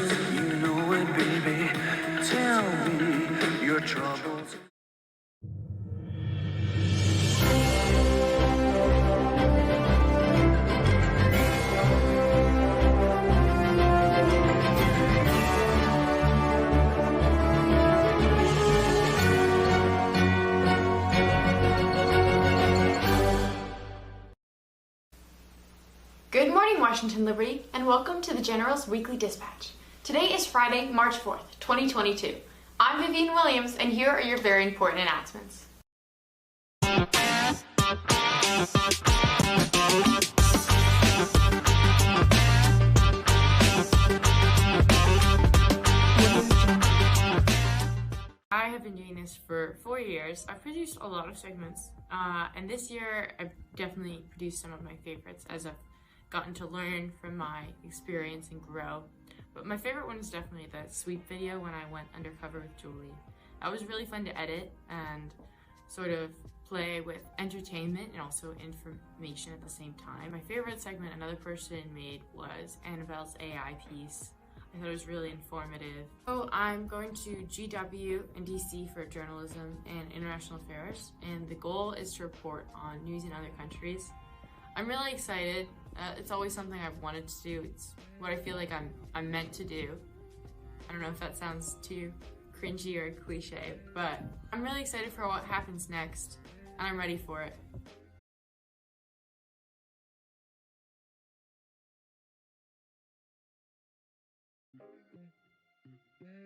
You know it, baby. Tell me your troubles. Good morning, Washington Liberty, and welcome to the General's Weekly Dispatch. Today is Friday, March 4th, 2022. I'm Vivian Williams, and here are your very important announcements. I have been doing this for 4 years. I've produced a lot of segments, and this year I've definitely produced some of my favorites as I've gotten to learn from my experience and grow. But my favorite one is definitely the sweep video when I went undercover with Julie. That was really fun to edit and sort of play with entertainment and also information at the same time. My favorite segment another person made was Annabelle's AI piece. I thought it was really informative. So I'm going to GW in DC for journalism and international affairs, and the goal is to report on news in other countries. I'm really excited. It's always something I've wanted to do. It's what I feel like I'm meant to do. I don't know if that sounds too cringy or cliche, but I'm really excited for what happens next, and I'm ready for it.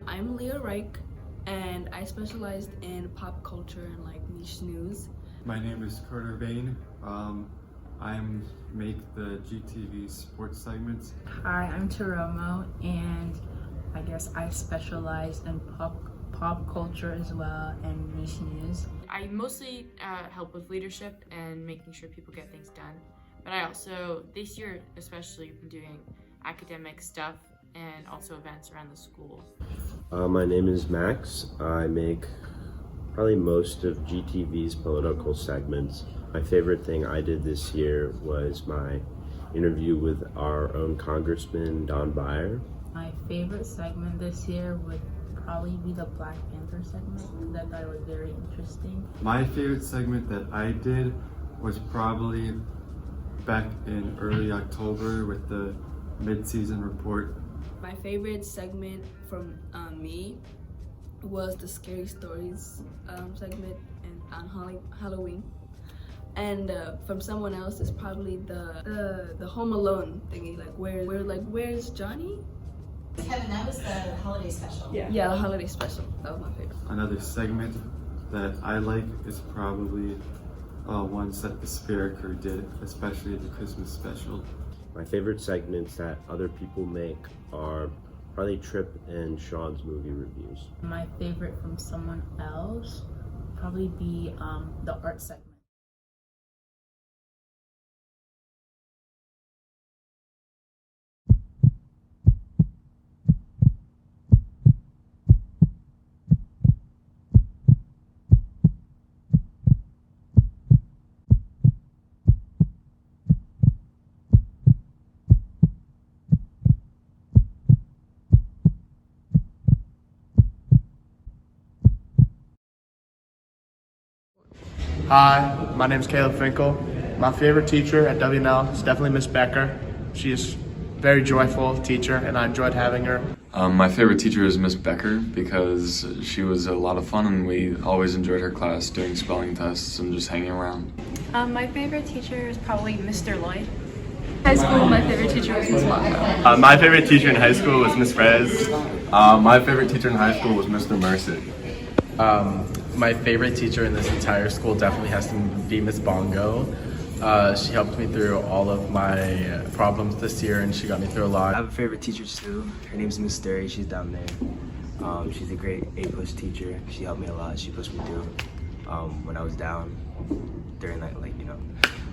I'm Leah Reich, and I specialized in pop culture and like niche news. My name is Carter Bain. I make the GTV sports segments. Hi, I'm Taromo, and I guess I specialize in pop culture as well and niche news. I mostly help with leadership and making sure people get things done. But I also, this year especially, been doing academic stuff and also events around the school. My name is Max. I make probably most of GTV's political segments. My favorite thing I did this year was my interview with our own Congressman, Don Beyer. My favorite segment this year would probably be the Black Panther segment, that I thought was very interesting. My favorite segment that I did was probably back in early October with the mid-season report. My favorite segment from me was the Scary Stories segment and on Halloween. And from someone else is probably the Home Alone thingy, like where's Johnny? Kevin, that was the holiday special. Yeah, the holiday special. That was my favorite. Another segment that I like is probably ones that the Spirit Crew did, especially the Christmas special. My favorite segments that other people make are probably Trip and Sean's movie reviews. My favorite from someone else would probably be the art segment. Hi, my name is Caleb Finkel. My favorite teacher at WNL is definitely Miss Becker. She is a very joyful teacher, and I enjoyed having her. My favorite teacher is Miss Becker because she was a lot of fun, and we always enjoyed her class doing spelling tests and just hanging around. My favorite teacher is probably Mr. Lloyd. High school, my favorite teacher was Miss Longo. My favorite teacher in high school was Miss Rez. My favorite teacher in high school was Mr. Mercer. My favorite teacher in this entire school definitely has to be Miss Bongo. She helped me through all of my problems this year, and she got me through a lot. I have a favorite teacher too. Her name's Miss Sturry. She's down there. She's a great A+ teacher. She helped me a lot. She pushed me through when I was down during that,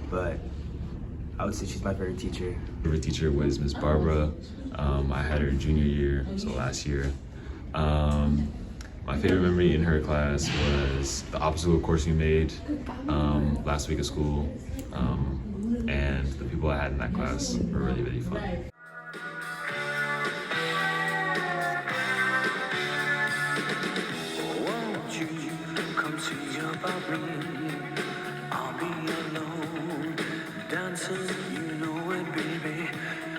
But I would say she's my favorite teacher. My favorite teacher was Miss Barbara. I had her junior year, so last year. My favorite memory in her class was the obstacle course we made last week of school, and the people I had in that class were really, really fun. me. I'll be alone, dancing, you know it, baby.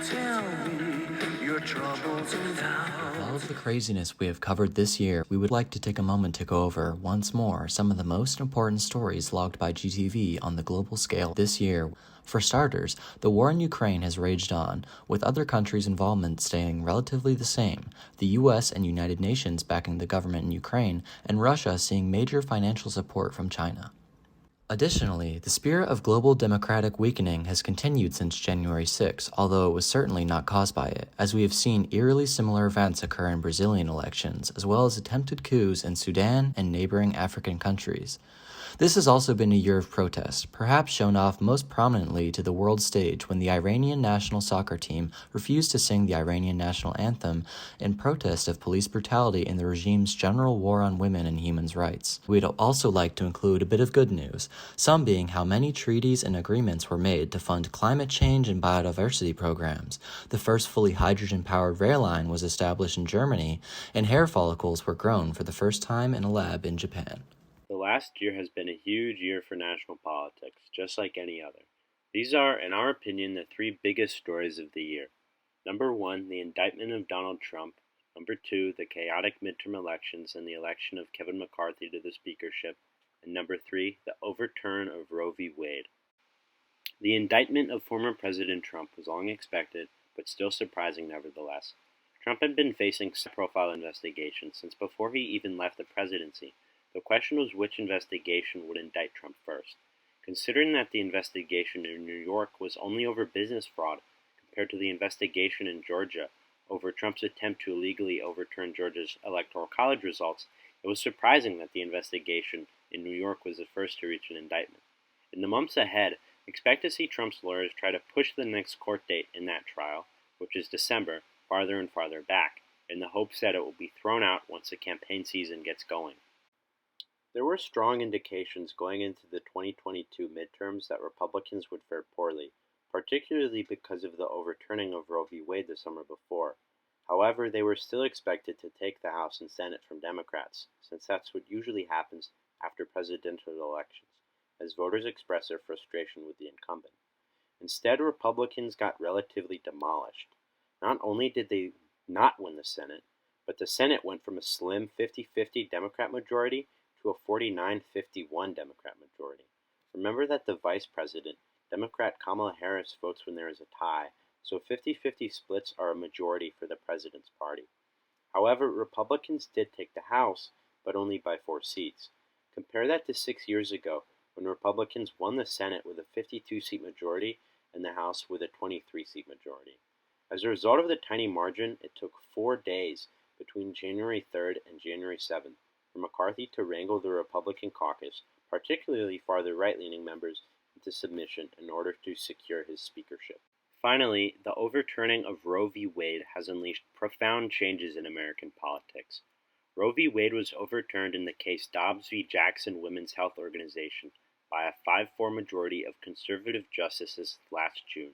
Tell me your troubles and doubts. With all of the craziness we have covered this year, we would like to take a moment to go over, once more, some of the most important stories logged by GTV on the global scale this year. For starters, the war in Ukraine has raged on, with other countries' involvement staying relatively the same, the US and United Nations backing the government in Ukraine, and Russia seeing major financial support from China. Additionally, the spirit of global democratic weakening has continued since January 6, although it was certainly not caused by it, as we have seen eerily similar events occur in Brazilian elections, as well as attempted coups in Sudan and neighboring African countries. This has also been a year of protest, perhaps shown off most prominently to the world stage when the Iranian national soccer team refused to sing the Iranian national anthem in protest of police brutality in the regime's general war on women and human rights. We'd also like to include a bit of good news, some being how many treaties and agreements were made to fund climate change and biodiversity programs. The first fully hydrogen-powered rail line was established in Germany, and hair follicles were grown for the first time in a lab in Japan. The last year has been a huge year for national politics, just like any other. These are, in our opinion, the three biggest stories of the year. Number 1, the indictment of Donald Trump. Number 2, the chaotic midterm elections and the election of Kevin McCarthy to the speakership. And number 3, the overturn of Roe v. Wade. The indictment of former President Trump was long expected, but still surprising nevertheless. Trump had been facing high-profile investigations since before he even left the presidency. The question was which investigation would indict Trump first. Considering that the investigation in New York was only over business fraud compared to the investigation in Georgia over Trump's attempt to illegally overturn Georgia's electoral college results, it was surprising that the investigation in New York was the first to reach an indictment. In the months ahead, expect to see Trump's lawyers try to push the next court date in that trial, which is December, farther and farther back, in the hopes that it will be thrown out once the campaign season gets going. There were strong indications going into the 2022 midterms that Republicans would fare poorly, particularly because of the overturning of Roe v. Wade the summer before. However, they were still expected to take the House and Senate from Democrats, since that's what usually happens after presidential elections, as voters express their frustration with the incumbent. Instead, Republicans got relatively demolished. Not only did they not win the Senate, but the Senate went from a slim 50-50 Democrat majority to a 49-51 Democrat majority. Remember that the vice president, Democrat Kamala Harris, votes when there is a tie, so 50-50 splits are a majority for the president's party. However, Republicans did take the House, but only by 4 seats. Compare that to 6 years ago, when Republicans won the Senate with a 52-seat majority and the House with a 23-seat majority. As a result of the tiny margin, it took 4 days between January 3rd and January 7th for McCarthy to wrangle the Republican caucus, particularly farther right-leaning members, into submission in order to secure his speakership. Finally, the overturning of Roe v. Wade has unleashed profound changes in American politics. Roe v. Wade was overturned in the case Dobbs v. Jackson Women's Health Organization by a 5-4 majority of conservative justices last June,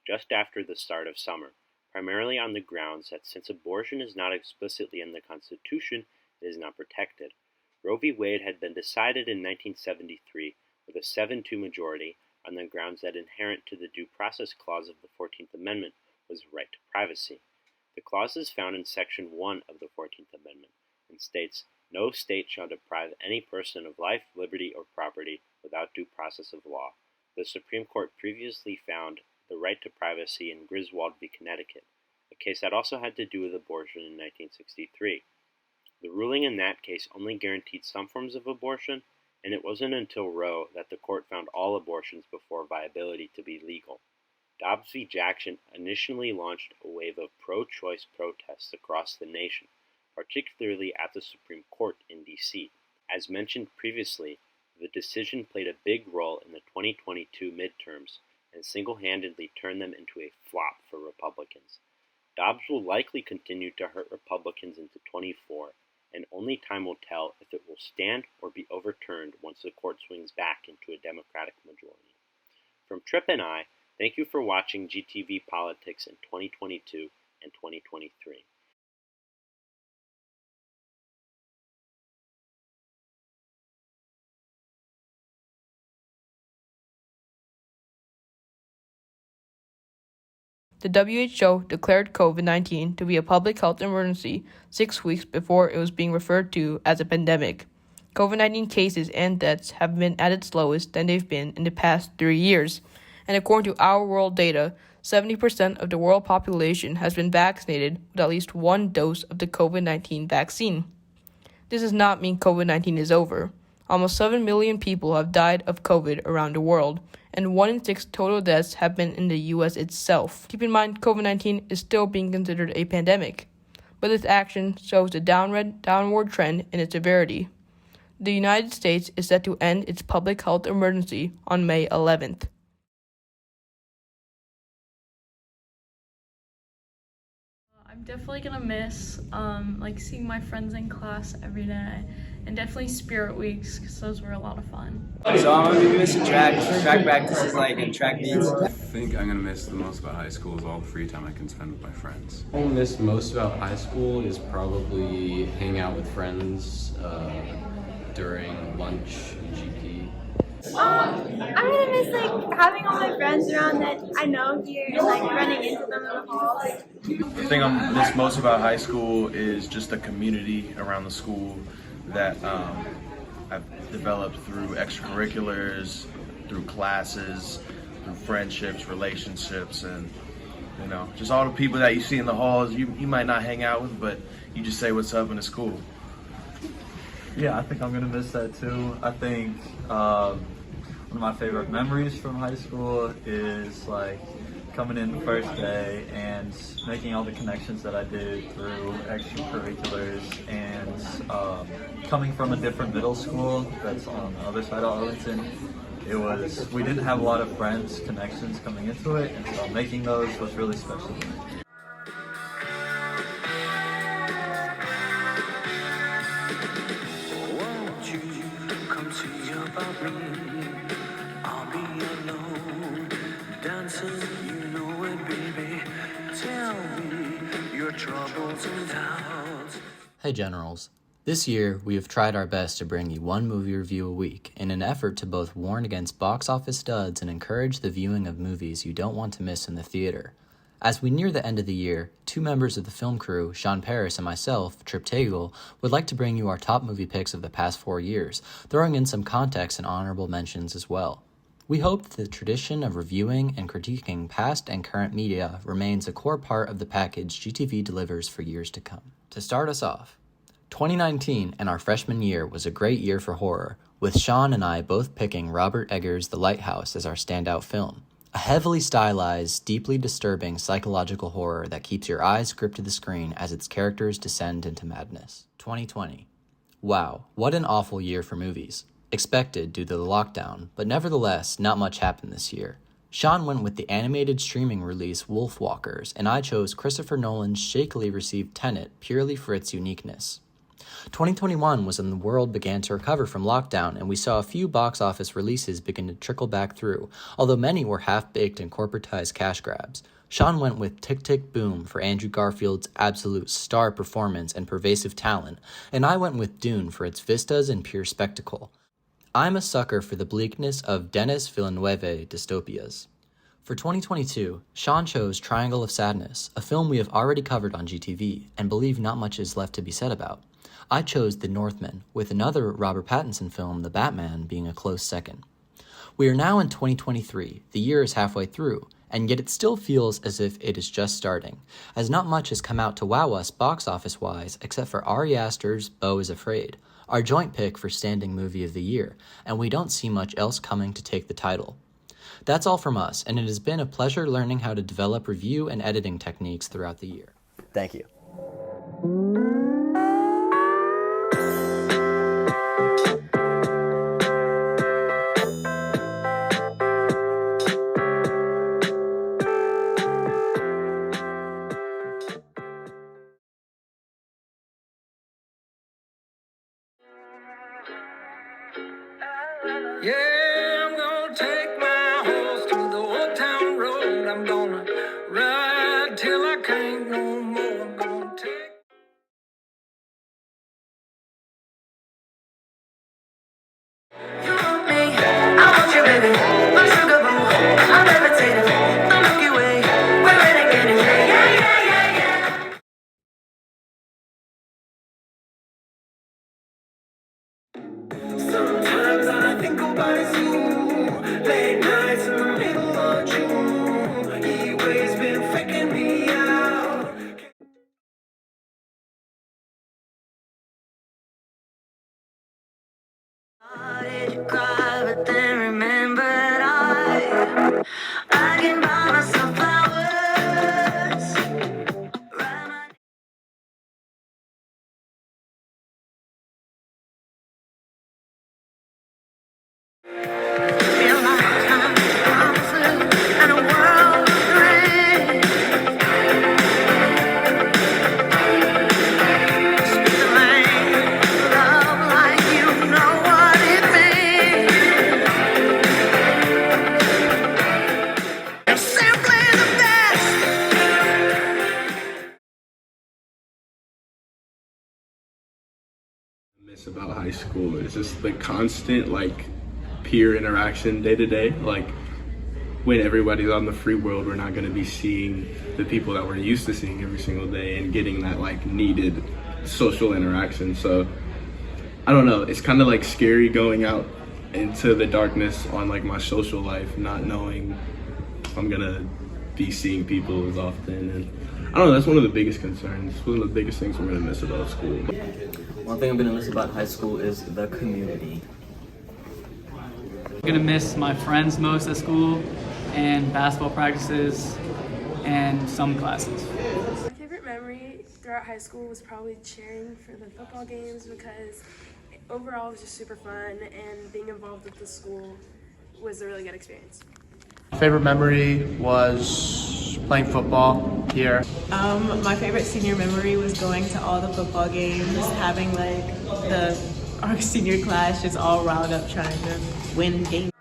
just after the start of summer, primarily on the grounds that since abortion is not explicitly in the Constitution, it is not protected. Roe v. Wade had been decided in 1973 with a 7-2 majority on the grounds that inherent to the Due Process Clause of the 14th Amendment was the right to privacy. The clause is found in Section 1 of the 14th Amendment and states, "No state shall deprive any person of life, liberty, or property without due process of law." The Supreme Court previously found the right to privacy in Griswold v. Connecticut, a case that also had to do with abortion in 1963. The ruling in that case only guaranteed some forms of abortion, and it wasn't until Roe that the court found all abortions before viability to be legal. Dobbs v. Jackson initially launched a wave of pro-choice protests across the nation, particularly at the Supreme Court in D.C. As mentioned previously, the decision played a big role in the 2022 midterms and single-handedly turned them into a flop for Republicans. Dobbs will likely continue to hurt Republicans into 24, and only time will tell if it will stand or be overturned once the court swings back into a Democratic majority. From Tripp and I, thank you for watching GTV Politics in 2022 and 2023. The WHO declared COVID-19 to be a public health emergency 6 weeks before it was being referred to as a pandemic. COVID-19 cases and deaths have been at its lowest than they've been in the past 3 years. And according to Our World data, 70% of the world population has been vaccinated with at least one dose of the COVID-19 vaccine. This does not mean COVID-19 is over. Almost 7 million people have died of COVID around the world, and 1 in 6 total deaths have been in the US itself. Keep in mind, COVID-19 is still being considered a pandemic, but this action shows a downward trend in its severity. The United States is set to end its public health emergency on May 11th. I'm definitely gonna miss seeing my friends in class every day, and definitely spirit weeks because those were a lot of fun. So I'm gonna be missing track practices and track meets. I think I'm gonna miss the most about high school is all the free time I can spend with my friends. What I miss most about high school is probably hanging out with friends during lunch and GP. I'm gonna miss having all my friends around that I know here and running into them in the halls. The thing I miss most about high school is just the community around the school that I've developed through extracurriculars, through classes, through friendships, relationships, and just all the people that you see in the halls you might not hang out with, but you just say what's up in the school. Yeah, I think I'm gonna miss that too. I think one of my favorite memories from high school is coming in the first day and making all the connections that I did through extracurriculars, and coming from a different middle school that's on the other side of Arlington. We didn't have a lot of friends, connections coming into it, and so making those was really special to me. Won't you come see about me? I'll be alone, dancing, you know it, baby. Tell me your troubles and doubts. Hey Generals. This year, we have tried our best to bring you one movie review a week in an effort to both warn against box office duds and encourage the viewing of movies you don't want to miss in the theater. As we near the end of the year, 2 members of the film crew, Sean Paris and myself, Trip Tagle, would like to bring you our top movie picks of the past 4 years, throwing in some context and honorable mentions as well. We hope that the tradition of reviewing and critiquing past and current media remains a core part of the package GTV delivers for years to come. To start us off, 2019 and our freshman year was a great year for horror, with Sean and I both picking Robert Eggers' The Lighthouse as our standout film. A heavily stylized, deeply disturbing psychological horror that keeps your eyes gripped to the screen as its characters descend into madness. 2020. Wow, what an awful year for movies. Expected due to the lockdown, but nevertheless, not much happened this year. Sean went with the animated streaming release Wolfwalkers, and I chose Christopher Nolan's shakily received Tenet purely for its uniqueness. 2021 was when the world began to recover from lockdown, and we saw a few box office releases begin to trickle back through, although many were half-baked and corporatized cash grabs. Sean went with Tick Tick Boom for Andrew Garfield's absolute star performance and pervasive talent, and I went with Dune for its vistas and pure spectacle. I'm a sucker for the bleakness of Denis Villeneuve dystopias. For 2022, Sean chose Triangle of Sadness, a film we have already covered on GTV, and believe not much is left to be said about. I chose The Northman, with another Robert Pattinson film, The Batman, being a close second. We are now in 2023, the year is halfway through, and yet it still feels as if it is just starting, as not much has come out to wow us box office-wise except for Ari Aster's Beau is Afraid, our joint pick for Standing Movie of the Year, and we don't see much else coming to take the title. That's all from us, and it has been a pleasure learning how to develop review and editing techniques throughout the year. Thank you. Yeah, I'm gonna take my horse to the old town road. I'm gonna ride till I can't no more. I'm gonna take. You want me, I want you, baby. My sugar boo, I'm levitating. The Milky Way, we're renegade. nobody's you. Late nights in the middle of June. He always been faking me out. Did you cry, but then remembered I can buy myself flowers. Feel like I'm in a world of three. Speak the language of love like you know what it means. You're simply the best. Miss about high school is just the constant like peer interaction day to day. Like when everybody's on the free world, we're not going to be seeing the people that we're used to seeing every single day and getting that like needed social interaction. So I don't know, it's kind of like scary going out into the darkness on like my social life, not knowing if I'm gonna be seeing people as often. And I don't know, that's one of the biggest concerns, one of the biggest things we're gonna miss about school. One thing I'm gonna miss about high school is the community. I'm gonna miss my friends most at school and basketball practices and some classes. My favorite memory throughout high school was probably cheering for the football games because overall it was just super fun and being involved with the school was a really good experience. My favorite memory was playing football here. My favorite senior memory was going to all the football games, having like our senior class just all riled up trying to win games.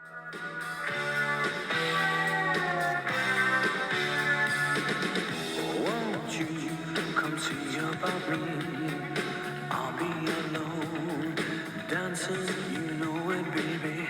Won't you come see about me? I'll be alone, dancing, you know it, baby.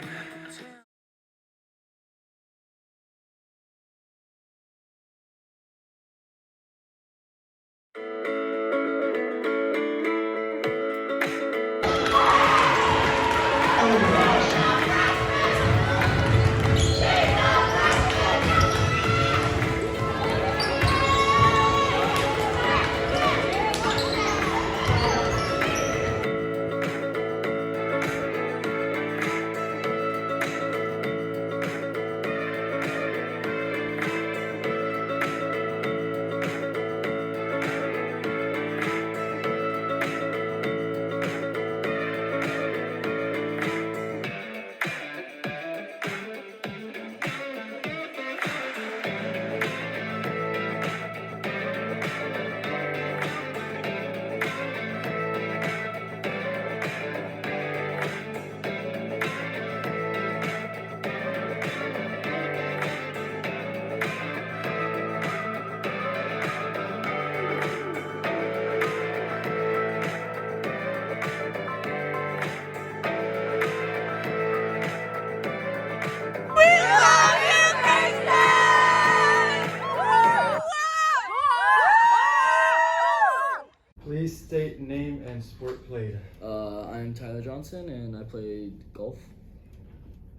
Please state name and sport played. I'm Tyler Johnson and I played golf.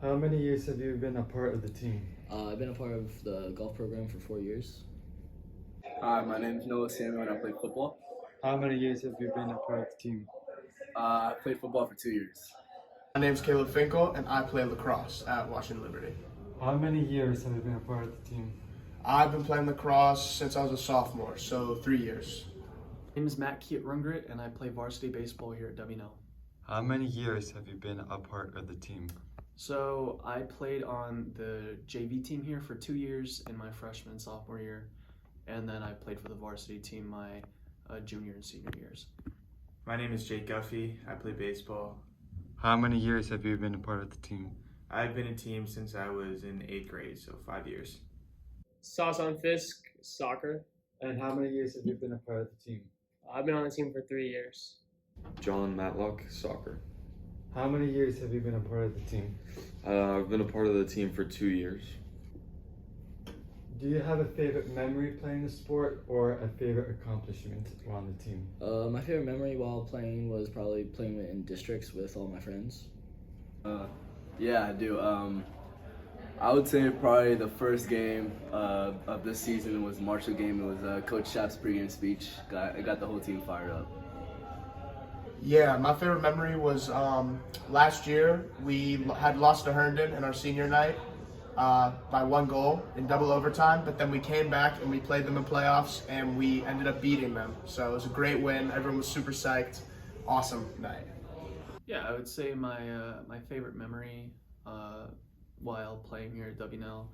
How many years have you been a part of the team? I've been a part of the golf program for 4 years. Hi, my name is Noah Samuel and I play football. How many years have you been a part of the team? I played football for 2 years. My name's Caleb Finkel and I play lacrosse at Washington Liberty. How many years have you been a part of the team? I've been playing lacrosse since I was a sophomore, so 3 years. My name is Matt Kiet-Rungrit and I play varsity baseball here at WNL. How many years have you been a part of the team? So I played on the JV team here for 2 years in my freshman and sophomore year, and then I played for the varsity team my junior and senior years. My name is Jake Guffey. I play baseball. How many years have you been a part of the team? I've been a team since I was in 8th grade, so 5 years. Sasan Fisk, soccer. And how many years have you been a part of the team? I've been on the team for 3 years. John Matlock, soccer. How many years have you been a part of the team? I've been a part of the team for 2 years. Do you have a favorite memory playing the sport or a favorite accomplishment on the team? My favorite memory while playing was probably playing in districts with all my friends. Yeah, I do. I would say probably the first game of this season was the Marshall game. It was Coach Schaff's pregame speech. It got the whole team fired up. Yeah, my favorite memory was last year we had lost to Herndon in our senior night by 1 goal in double overtime, but then we came back and we played them in playoffs and we ended up beating them. So it was a great win. Everyone was super psyched. Awesome night. Yeah, I would say my favorite memory while playing here at WNL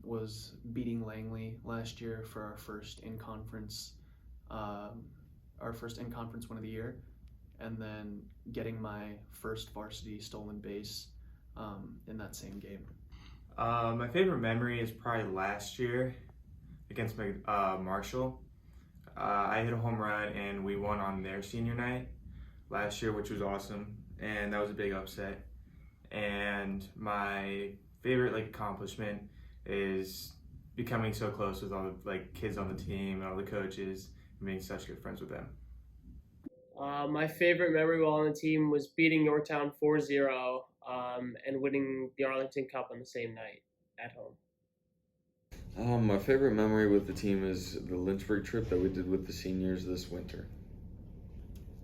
was beating Langley last year for our first in-conference win of the year, and then getting my first varsity stolen base in that same game. My favorite memory is probably last year against Marshall. I hit a home run and we won on their senior night last year, which was awesome, and that was a big upset. And my favorite accomplishment is becoming so close with all the kids on the team and all the coaches and being such good friends with them. My favorite memory while on the team was beating Yorktown 4-0 and winning the Arlington Cup on the same night at home. My favorite memory with the team is the Lynchburg trip that we did with the seniors this winter.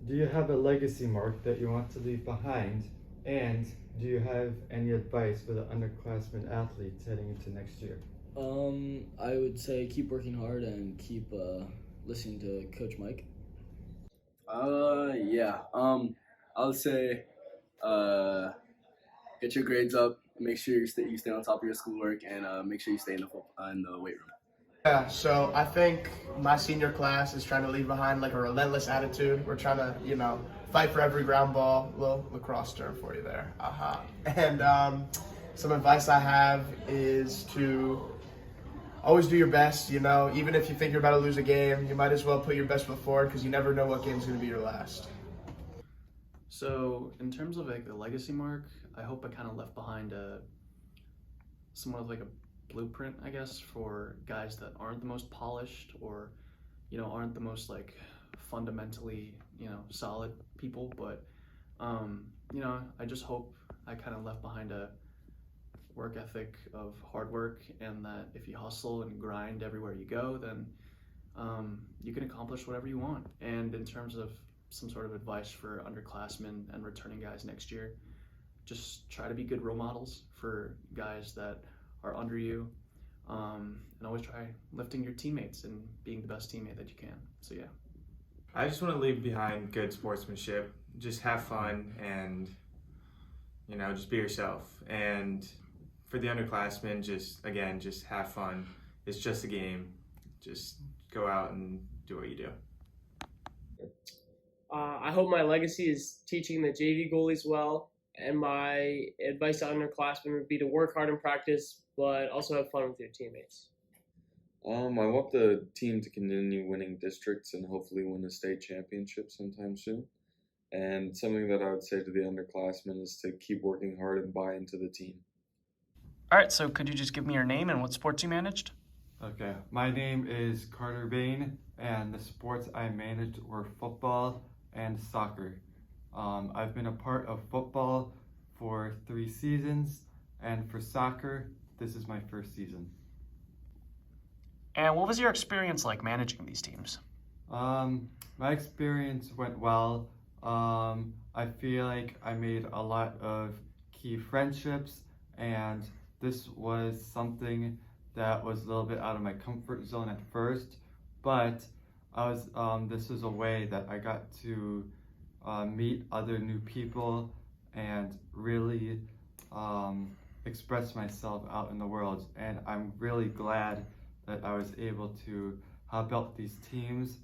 Do you have a legacy mark that you want to leave behind? And do you have any advice for the underclassmen athletes heading into next year? I would say keep working hard and keep listening to Coach Mike. Yeah. I would say get your grades up. Make sure you stay on top of your schoolwork, and make sure you stay in the weight room. Yeah, so I think my senior class is trying to leave behind a relentless attitude. We're trying to, fight for every ground ball. Little lacrosse term for you there. And some advice I have is to always do your best. Even if you think you're about to lose a game, you might as well put your best foot forward because you never know what game's going to be your last. So in terms of the legacy mark, I hope I kind of left behind somewhat of a blueprint, I guess, for guys that aren't the most polished or aren't the most fundamentally solid people, but I just hope I kind of left behind a work ethic of hard work, and that if you hustle and grind everywhere you go, then you can accomplish whatever you want. And in terms of some sort of advice for underclassmen and returning guys next year, just try to be good role models for guys that are under you, and always try lifting your teammates and being the best teammate that you can. So yeah. I just want to leave behind good sportsmanship. Just have fun and, just be yourself. And for the underclassmen, just have fun. It's just a game. Just go out and do what you do. I hope my legacy is teaching the JV goalies well, and my advice to underclassmen would be to work hard in practice, but also have fun with your teammates. I want the team to continue winning districts and hopefully win a state championship sometime soon. And something that I would say to the underclassmen is to keep working hard and buy into the team. All right, so could you just give me your name and what sports you managed? Okay, my name is Carter Bain, and the sports I managed were football and soccer. I've been a part of football for 3 seasons, and for soccer, this is my first season. And what was your experience like managing these teams? My experience went well. I feel like I made a lot of key friendships, and this was something that was a little bit out of my comfort zone at first, but this was a way that I got to meet other new people and really express myself out in the world. And I'm really glad that I was able to help out these teams,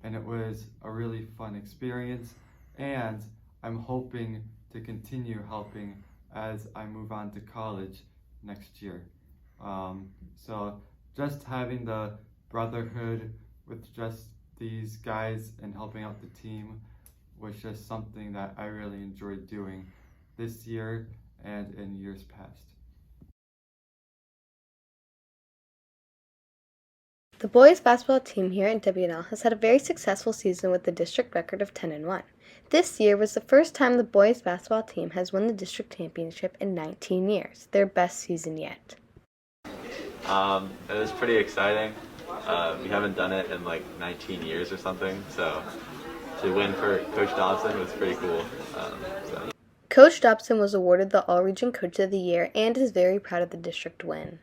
and it was a really fun experience, and I'm hoping to continue helping as I move on to college next year. So just having the brotherhood with just these guys and helping out the team was just something that I really enjoyed doing this year and in years past. The boys basketball team here at WNL has had a very successful season with a district record of 10-1. This year was the first time the boys basketball team has won the district championship in 19 years, their best season yet. It was pretty exciting. We haven't done it in like 19 years or something, so to win for Coach Dobson was pretty cool. Coach Dobson was awarded the All-Region Coach of the Year and is very proud of the district win.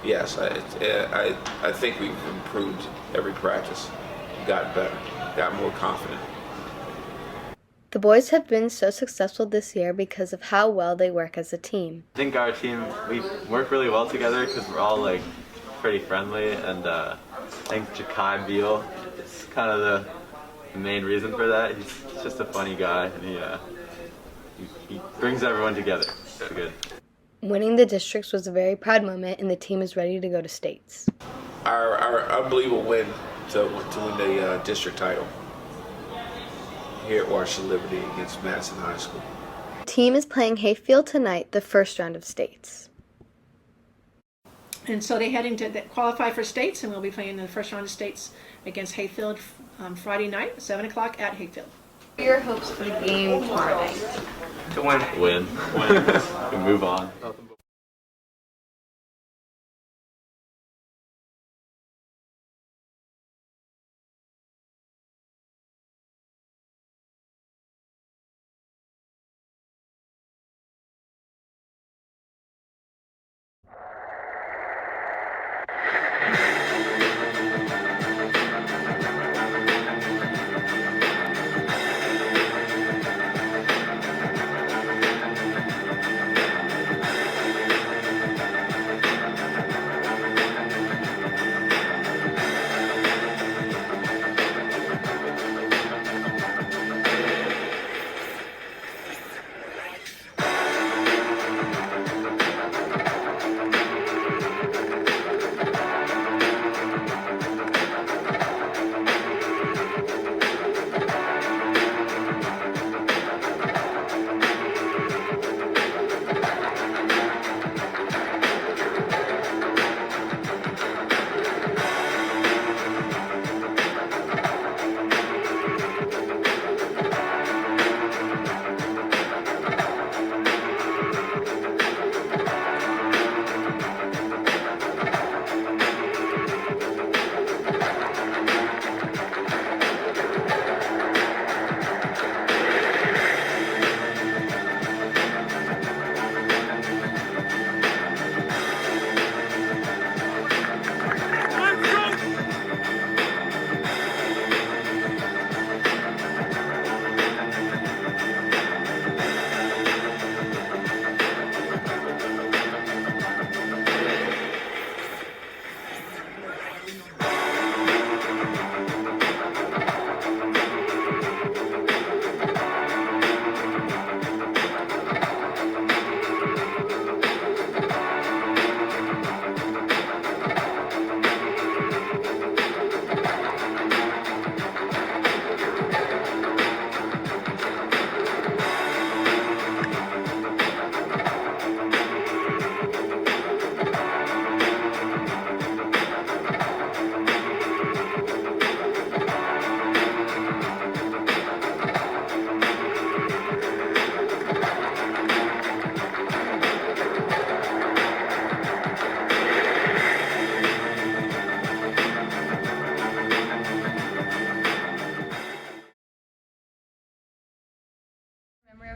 Yes, I think we've improved every practice, got better, got more confident. The boys have been so successful this year because of how well they work as a team. I think our team, we work really well together because we're all like pretty friendly, and I think Jakai Beal is kind of the main reason for that. He's just a funny guy, and he brings everyone together. So good. Winning the districts was a very proud moment, and the team is ready to go to states. Our unbelievable win to win the district title here at Washington Liberty against Madison High School. The team is playing Hayfield tonight, the first round of states. And so they're heading to qualify for states, and we'll be playing in the first round of states against Hayfield Friday night, 7 o'clock at Hayfield. What are your hopes for the game tomorrow night? To win. Win. We move on.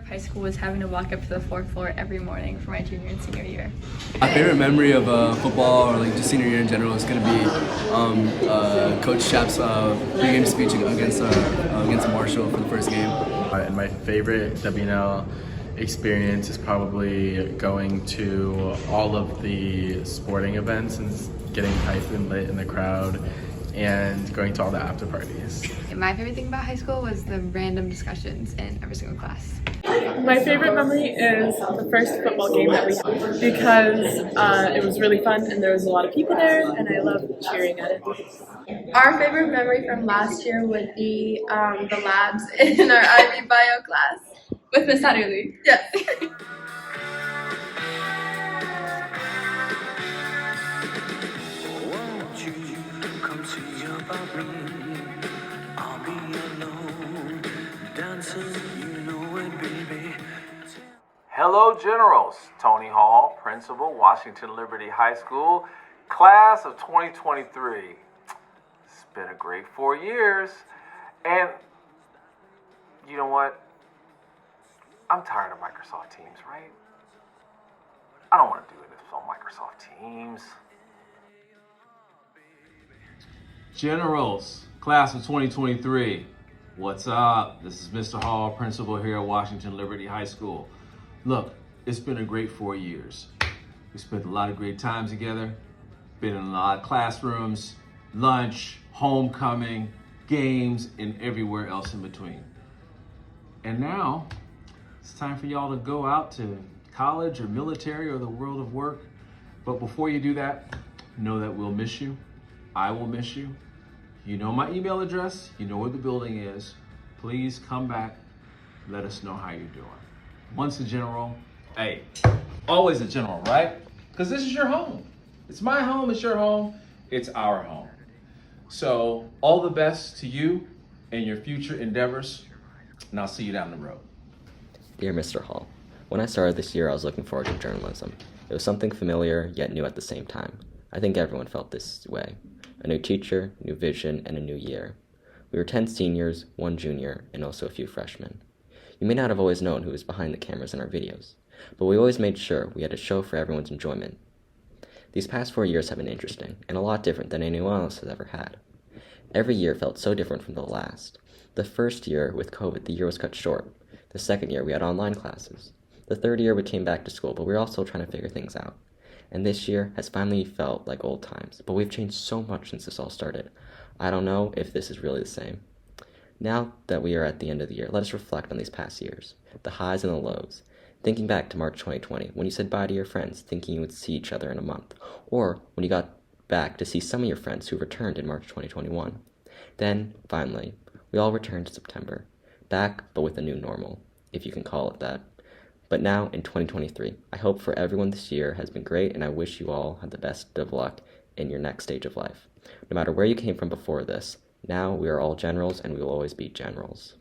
High school was having to walk up to the fourth floor every morning for my junior and senior year. My favorite memory of football or like just senior year in general is going to be Coach Shap's pregame speech against Marshall for the first game. And my favorite WNL experience is probably going to all of the sporting events and getting hyped and lit in the crowd and going to all the after parties. My favorite thing about high school was the random discussions in every single class. My favorite memory is the first football game that we had because it was really fun and there was a lot of people there and I loved cheering at it. Our favorite memory from last year would be the labs in our IB bio class with Miss Hatterley. Yes. Won't you come see about me? I'll be alone, dancing. dancing, you know it, baby. Hello, Generals. Tony Hall, Principal, Washington Liberty High School, Class of 2023. It's been a great 4 years. And you know what? I'm tired of Microsoft Teams, right? I don't want to do this on Microsoft Teams. Generals, Class of 2023. What's up? This is Mr. Hall, Principal here at Washington Liberty High School. Look, it's been a great 4 years. We spent a lot of great time together, been in a lot of classrooms, lunch, homecoming, games, and everywhere else in between. And now, it's time for y'all to go out to college or military or the world of work. But before you do that, know that we'll miss you. I will miss you. You know my email address. You know where the building is. Please come back. Let us know how you're doing. Once a general, hey, always a general, right? Because this is your home. It's my home, it's your home, it's our home. So all the best to you and your future endeavors, and I'll see you down the road. Dear Mr. Hall, when I started this year, I was looking forward to journalism. It was something familiar, yet new at the same time. I think everyone felt this way. A new teacher, new vision, and a new year. We were 10 seniors, 1 junior, and also a few freshmen. You may not have always known who was behind the cameras in our videos, but we always made sure we had a show for everyone's enjoyment. These past 4 years have been interesting, and a lot different than anyone else has ever had. Every year felt so different from the last. The first year, with COVID, the year was cut short. The second year, we had online classes. The third year, we came back to school, but we were all still trying to figure things out. And this year has finally felt like old times, but we've changed so much since this all started. I don't know if this is really the same. Now that we are at the end of the year, let us reflect on these past years, the highs and the lows. Thinking back to March 2020, when you said bye to your friends, thinking you would see each other in a month, or when you got back to see some of your friends who returned in March 2021. Then, finally, we all returned to September, back but with a new normal, if you can call it that. But now, in 2023, I hope for everyone this year has been great, and I wish you all had the best of luck in your next stage of life. No matter where you came from before this, now we are all generals, and we will always be generals.